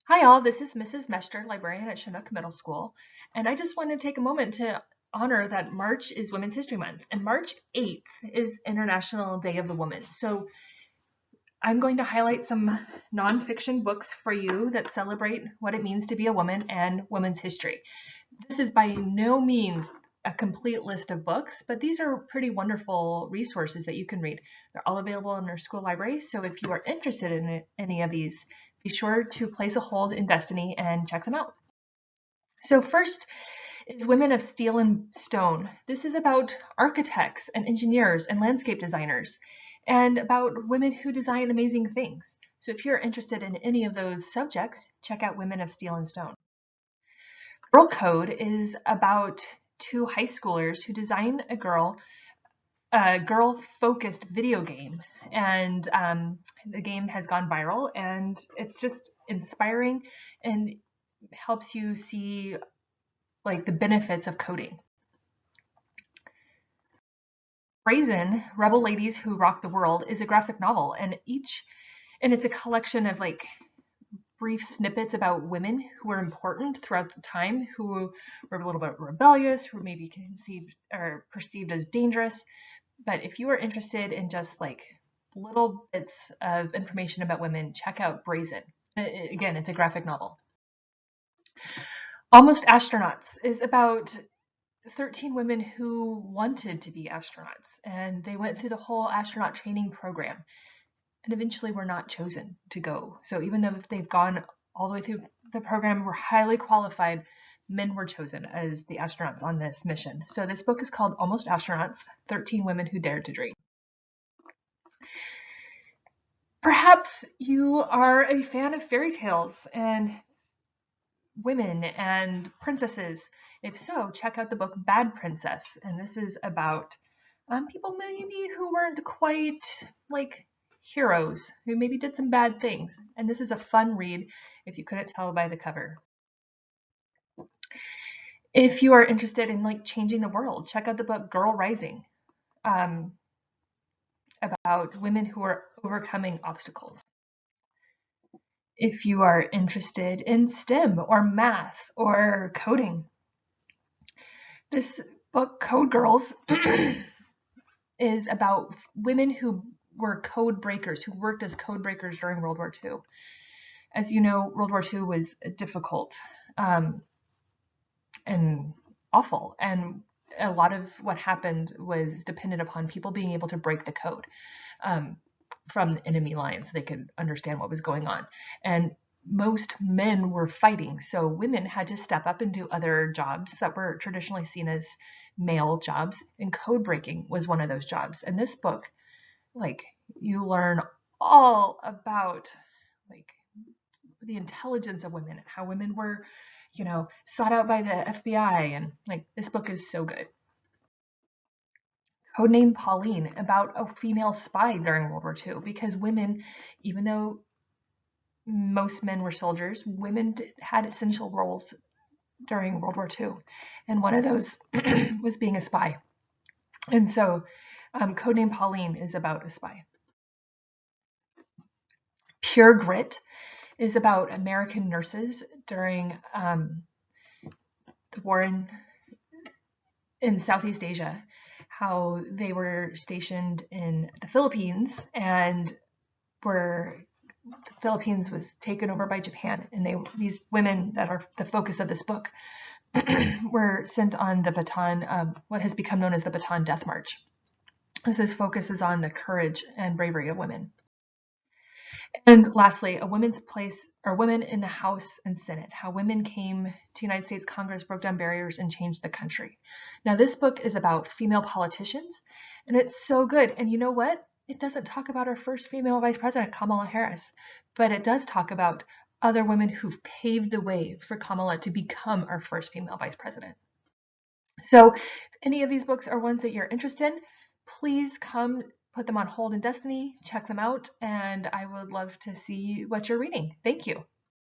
Hi all, this is Mrs. Mester, librarian at Chinook Middle School, and I just want to take a moment to honor that March is Women's History Month, and March 8th is International Day of the Woman. So I'm going to highlight some nonfiction books for you that celebrate what it means to be a woman and women's history. This is by no means a complete list of books, but these are pretty wonderful resources that you can read. They're all available in our school library, so if you are interested in any of these, be sure to place a hold in Destiny and check them out. So first is Women of Steel and Stone. This is about architects and engineers and landscape designers and about women who design amazing things. So if you're interested in any of those subjects, check out Women of Steel and Stone. Girl Code is about two high schoolers who design a girl-focused video game, and the game has gone viral, and it's just inspiring and helps you see like the benefits of coding. Brazen, Rebel Ladies Who Rock the World is a graphic novel, and it's a collection of like brief snippets about women who were important throughout the time, who were a little bit rebellious, who maybe conceived or perceived as dangerous. But if you are interested in just like little bits of information about women, check out Brazen. Again, it's a graphic novel. Almost Astronauts is about 13 women who wanted to be astronauts, and they went through the whole astronaut training program and eventually were not chosen to go. So even though they've gone all the way through the program, were highly qualified, men were chosen as the astronauts on this mission. So this book is called Almost Astronauts, 13 Women Who Dared to Dream. Perhaps you are a fan of fairy tales and women and princesses. If so, check out the book Bad Princess. And this is about people maybe who weren't quite like heroes, who maybe did some bad things. And this is a fun read if you couldn't tell by the cover. If you are interested in like changing the world, check out the book Girl Rising, about women who are overcoming obstacles. If you are interested in STEM or math or coding, this book, Code Girls, is about women who were code breakers, who worked as code breakers during World War II. As you know, World War II was difficult and awful, and a lot of what happened was dependent upon people being able to break the code from the enemy lines so they could understand what was going on. And most men were fighting, so women had to step up and do other jobs that were traditionally seen as male jobs, and code breaking was one of those jobs. And this book, like, you learn all about like the intelligence of women, how women were, sought out by the FBI, and like this book is so good. Codename Pauline, about a female spy during World War II, because women, even though most men were soldiers, women had essential roles during World War II, and one of those was being a spy. And so Codename Pauline is about a spy. Pure Grit is about American nurses during the war in Southeast Asia, how they were stationed in the Philippines, and the Philippines was taken over by Japan, and these women that are the focus of this book were sent on the Bataan, what has become known as the Bataan Death March. This focuses on the courage and bravery of women. And lastly, a women's place, or women in the House and Senate, how women came to United States Congress, broke down barriers, and changed the country. Now, this book is about female politicians, and it's so good. And you know what? It doesn't talk about our first female vice president, Kamala Harris, but it does talk about other women who've paved the way for Kamala to become our first female vice president. So if any of these books are ones that you're interested in, please come put them on hold in Destiny, check them out, and I would love to see what you're reading. Thank you.